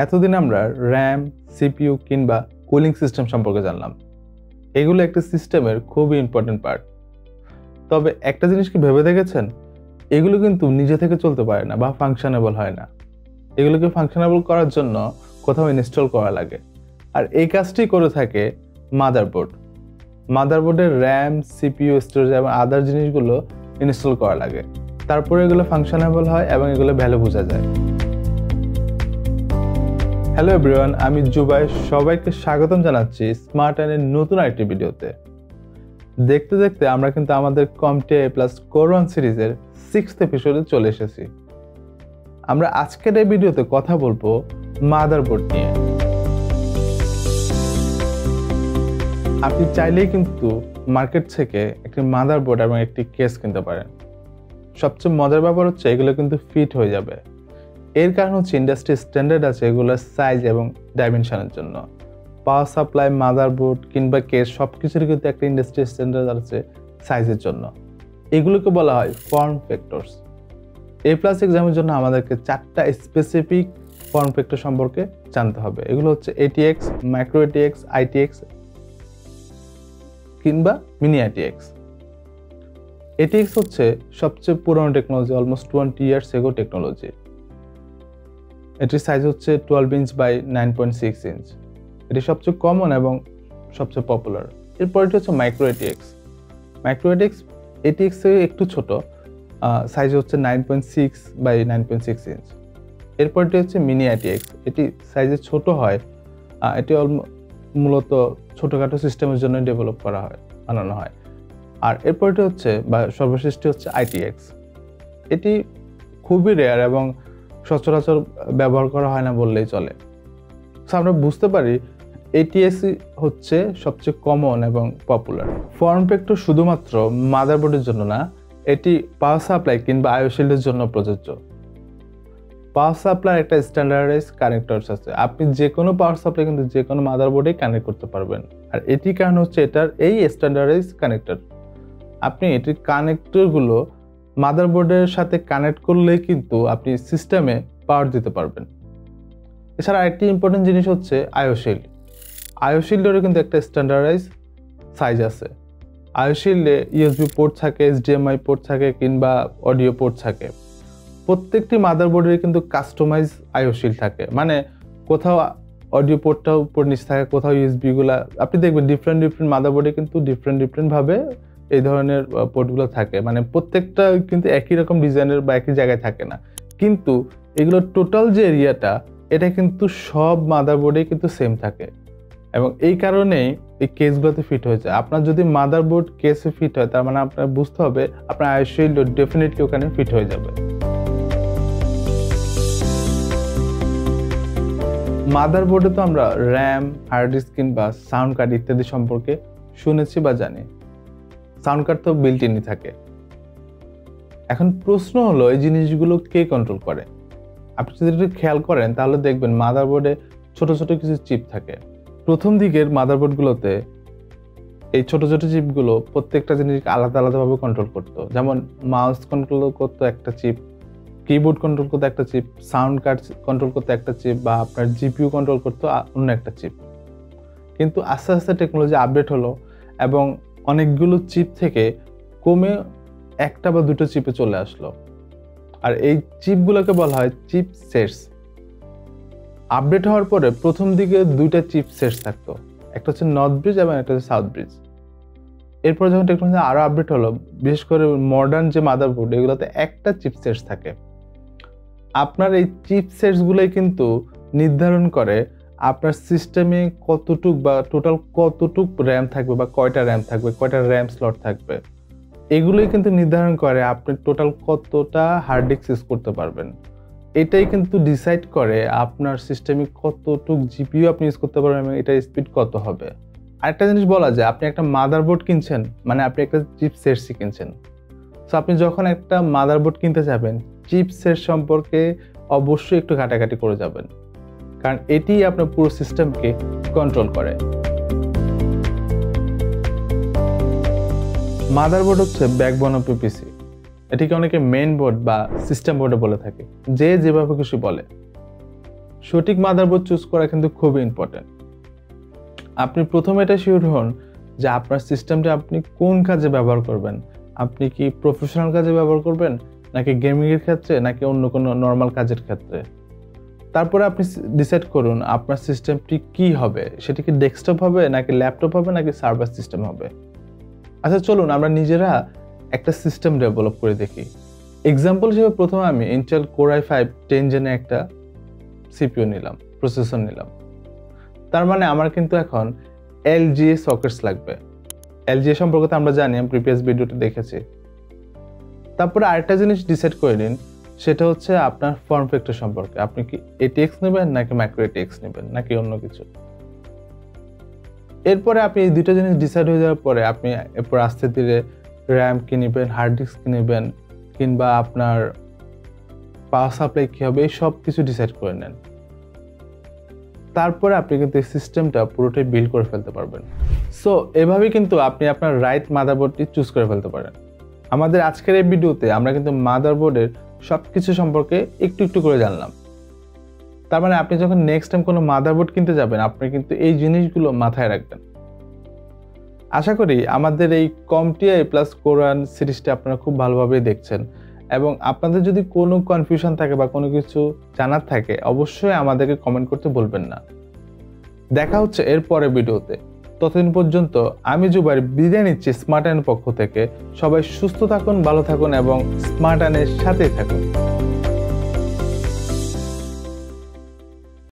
এতদিন আমরা RAM, CPU কিংবা কুলিং সিস্টেম সম্পর্কে জানলাম। এগুলো একটা সিস্টেমের খুবই ইম্পর্টেন্ট পার্ট। তবে একটা জিনিস কি ভেবে দেখেছেন, এগুলো কিন্তু নিজে থেকে চলতে পারে না বা ফাংশনেবল হয় না। এগুলোকে ফাংশনেবল করার জন্য কোথাও ইনস্টল করা লাগে, আর এই কাজটি করে থাকে মাদারবোর্ড। মাদারবোর্ডের র্যাম, সিপিইউ, স্টোরেজ এবং আদার জিনিসগুলো ইনস্টল করা লাগে, তারপরে এগুলো ফাংশনেবল হয় এবং এগুলো ভ্যালু বোঝা যায়। হ্যালো এভরিওয়ান, আমি জুবাই, সবাইকে স্বাগতম জানাচ্ছি স্মার্ট আর্নের নতুন আরেকটি ভিডিওতে। দেখতে দেখতে আমরা কিন্তু আমাদের কমটিআই প্লাস কোর 1 সিরিজের 6th এপিসোডে চলে এসেছি। আমরা আজকের এই ভিডিওতে কথা বলবো মাদারবোর্ড নিয়ে। আপনি চাইলেই কিন্তু মার্কেট থেকে একটি মাদারবোর্ড এবং একটি কেস কিনতে পারেন। সবচেয়ে মজার ব্যাপার হচ্ছে এগুলো কিন্তু ফিট হয়ে যাবে। এর কারণ হচ্ছে ইন্ডাস্ট্রি স্ট্যান্ডার্ড আছে এগুলোর সাইজ এবং ডাইমেনশনের জন্য। পাওয়ার সাপ্লাই, মাদারবোর্ড কিংবা কেস সব কিছুর কিন্তু একটা ইন্ডাস্ট্রি স্ট্যান্ডার্ড আছে সাইজের জন্য। এগুলোকে বলা হয় ফর্ম ফ্যাক্টরস। A+ এক্সামের জন্য আমাদেরকে 4টা স্পেসিফিক ফর্ম ফ্যাক্টর সম্পর্কে জানতে হবে। এগুলো হচ্ছে ATX, মাইক্রো ATX, ITX কিংবা মিনি ITX। ATX হচ্ছে সবচেয়ে পুরনো technology, almost 20 years ago technology. এটির সাইজ হচ্ছে 12 ইঞ্চ বাই 9.6 ইঞ্চ। এটি সবচেয়ে কমন এবং সবচেয়ে পপুলার। এরপরটি হচ্ছে মাইক্রো ATX। মাইক্রো ATX থেকে একটু ছোট, সাইজ হচ্ছে 9.6 বাই 9.6 ইঞ্চ। এরপরটি হচ্ছে মিনি ITX। এটি সাইজে ছোট হয়, এটি মূলত ছোটোখাটো সিস্টেমের জন্য ডেভেলপ করা হয়, বানানো হয়। আর এরপরটি হচ্ছে বা সর্বশেষটি হচ্ছে ITX। এটি খুবই রেয়ার এবং সচরাচর ব্যবহার করা হয় না বললেই চলে। সো আমরা বুঝতে পারি ATX হচ্ছে সবচেয়ে কমন এবং পপুলার। ফর্ম ফ্যাক্টর শুধুমাত্র মাদারবোর্ডের জন্য না, এটি পাওয়ার সাপ্লাই কিংবা আইও শিল্ডের জন্য প্রযোজ্য। পাওয়ার সাপ্লাই একটা স্ট্যান্ডার্ডাইজ কানেক্টরস আছে। আপনি যে কোনো পাওয়ার সাপ্লাই কিন্তু যে কোনো মাদারবোর্ডে কানেক্ট করতে পারবেন। আর এটির কারণ হচ্ছে এটার এই স্ট্যান্ডার্ডাইজ কানেক্টর। আপনি এটির কানেক্টরগুলো মাদারবোর্ডের সাথে কানেক্ট করলেই কিন্তু আপনি সিস্টেমে পাওয়ার দিতে পারবেন। এছাড়া আরেকটি ইম্পর্টেন্ট জিনিস হচ্ছে আইও শিল্ড। আইও শিল্ডেরও কিন্তু একটা স্ট্যান্ডার্ডাইজ সাইজ আছে। আইও শিল্ডে USB পোর্ট থাকে, HDMI পোর্ট থাকে কিংবা অডিও পোর্ট থাকে। প্রত্যেকটি মাদারবোর্ডের কিন্তু কাস্টমাইজ আইও শিল্ড থাকে, মানে কোথাও অডিও পোর্টটাও উপর নিচ থাকে, কোথাও USB-গুলা আপনি দেখবেন ডিফারেন্ট মাদারবোর্ডে কিন্তু ডিফারেন্টভাবে এই ধরনের পোর্টগুলো থাকে। মানে প্রত্যেকটা কিন্তু একই রকম ডিজাইনের বা একই জায়গায় থাকে না, কিন্তু এগুলো টোটাল যে এরিয়াটা এটা কিন্তু সব মাদারবোর্ডে কিন্তু সেম থাকে এবং এই কারণেই এই কেসগুলোতে ফিট হয়েছে। আপনার যদি মাদারবোর্ড কেসে ফিট হয় তার মানে আপনার বুঝতে হবে আপনার আইও শিল্ড ডেফিনেটলি ওখানে ফিট হয়ে যাবে। মাদারবোর্ডে তো আমরা র্যাম, হার্ড ডিস্ক কিংবা সাউন্ড কার্ড ইত্যাদি সম্পর্কে শুনেছি বা জানি। সাউন্ড কার্ড তো বিল্ট ইনই থাকে। এখন প্রশ্ন হলো এই জিনিসগুলো কে কন্ট্রোল করে? আপনি যদি একটু খেয়াল করেন তাহলে দেখবেন মাদারবোর্ডে ছোট ছোট কিছু চিপ থাকে। প্রথম দিকের মাদারবোর্ডগুলোতে এই ছোট ছোট চিপগুলো প্রত্যেকটা জিনিসকে আলাদা আলাদাভাবে কন্ট্রোল করতো। যেমন মাউস কন্ট্রোল করতো একটা চিপ, কিবোর্ড কন্ট্রোল করতো একটা চিপ, সাউন্ড কার্ড কন্ট্রোল করতো একটা চিপ, বা আপনার GPU কন্ট্রোল করতো অন্য একটা চিপ। কিন্তু আস্তে আস্তে টেকনোলজি আপডেট হলো এবং অনেকগুলো চিপ থেকে কমে একটা বা দুটো চিপে চলে আসলো। আর এই চিপগুলোকে বলা হয় চিপ সেটস। আপডেট হওয়ার পরে প্রথম দিকে দুইটা চিপ সেটস থাকতো, একটা হচ্ছে নর্থ ব্রিজ এবং একটা হচ্ছে সাউথ ব্রিজ। এরপর যখন টেকনোলজি আরও আপডেট হলো, বিশেষ করে মডার্ন যে মাদারবোর্ড এগুলোতে একটা চিপ সেটস থাকে। আপনার এই চিপ সেটসগুলোই কিন্তু নির্ধারণ করে আপনার সিস্টেমে কতটুক বা টোটাল কতটুক র্যাম থাকবে বা কয়টা র্যাম থাকবে, কয়টা র্যাম স্লট থাকবে। এগুলোই কিন্তু নির্ধারণ করে আপনি টোটাল কতটা হার্ড ডিস্ক ইউজ করতে পারবেন। এটাই কিন্তু ডিসাইড করে আপনার সিস্টেমে কতটুক GPU আপনি ইউজ করতে পারবেন এবং এটার স্পিড কত হবে। আরেকটা জিনিস বলা যায়, আপনি একটা মাদারবোর্ড কিনছেন মানে আপনি একটা চিপ সেটসই কিনছেন। সো আপনি যখন একটা মাদারবোর্ড কিনতে যাবেন, চিপ সেট সম্পর্কে অবশ্যই একটু ঘাটাঘাটি করে যাবেন, কারণ এটি আপনার পুরো সিস্টেমকে কন্ট্রোল করে। মাদারবোর্ড হচ্ছে ব্যাকবোন অফ PC। এটিকে অনেকে মেইন বোর্ড বা সিস্টেম বোর্ডে বলে থাকে, যে যেভাবে খুশি বলে। সঠিক মাদারবোর্ড চুজ করা কিন্তু খুবই ইম্পর্টেন্ট। আপনি প্রথমে এটা শিওর হন যে আপনার সিস্টেমটা আপনি কোন কাজে ব্যবহার করবেন। আপনি কি প্রফেশনাল কাজে ব্যবহার করবেন, নাকি গেমিংয়ের ক্ষেত্রে, নাকি অন্য কোনো নর্মাল কাজের ক্ষেত্রে। তারপরে আপনি ডিসাইড করুন আপনার সিস্টেমটি কি হবে, সেটি কি ডেস্কটপ হবে, নাকি ল্যাপটপ হবে, নাকি সার্ভার সিস্টেম হবে। আচ্ছা চলুন আমরা নিজেরা একটা সিস্টেম ডেভেলপ করে দেখি। এক্সাম্পল হিসেবে প্রথমে আমি ইন্টেল কোর i5 10 জেনে একটা সিপিইউ নিলাম, প্রসেসর নিলাম। তার মানে আমার কিন্তু এখন LGA সকেটস লাগবে। LGA সম্পর্কে তো আমরা জানি, আমি প্রিভিয়াস ভিডিওতে দেখেছি। তারপরে আরেকটা জিনিস ডিসাইড করে নিন, সেটা হচ্ছে আপনার ফর্ম ফ্যাক্টর সম্পর্কে। আপনি কি ATX নেবেন, নাকি মাইক্রো ATX নেবেন, নাকি অন্য কিছু। এরপরে আপনি এই দুটো জিনিস ডিসাইড হয়ে যাওয়ার পরে আপনি এরপর আস্তে ধীরে র্যাম কি নেবেন, হার্ড ডিস্ক কি নেবেন, কিংবা আপনার পাওয়ার সাপ্লাই কী হবে, এই সব কিছু ডিসাইড করে নেন। তারপরে আপনি কিন্তু এই সিস্টেমটা পুরোটাই বিল্ড করে ফেলতে পারবেন। সো এভাবেই কিন্তু আপনি আপনার রাইট মাদারবোর্ডটি চুজ করে ফেলতে পারেন। আমাদের আজকের এই ভিডিওতে আমরা কিন্তু মাদারবোর্ডের সব কিছু সম্পর্কে একটু একটু করে জানলাম। তার মানে আপনি যখন নেক্সট টাইম কোনো মাদারবোর্ড কিনতে যাবেন, আপনি কিন্তু এই জিনিসগুলো মাথায় রাখবেন। আশা করি আমাদের এই CompTIA প্লাস কোরান সিরিজটি আপনারা খুব ভালোভাবেই দেখছেন, এবং আপনাদের যদি কোনো কনফিউশন থাকে বা কোনো কিছু জানার থাকে, অবশ্যই আমাদেরকে কমেন্ট করতে বলবেন না। দেখা হচ্ছে এর পরের ভিডিওতে। ততদিন পর্যন্ত আমি জুবাইর বিদায় নিচ্ছি স্মার্ট আইনের পক্ষ থেকে। সবাই সুস্থ থাকুন, ভালো থাকুন এবং স্মার্ট আইনের সাথেই থাকুন।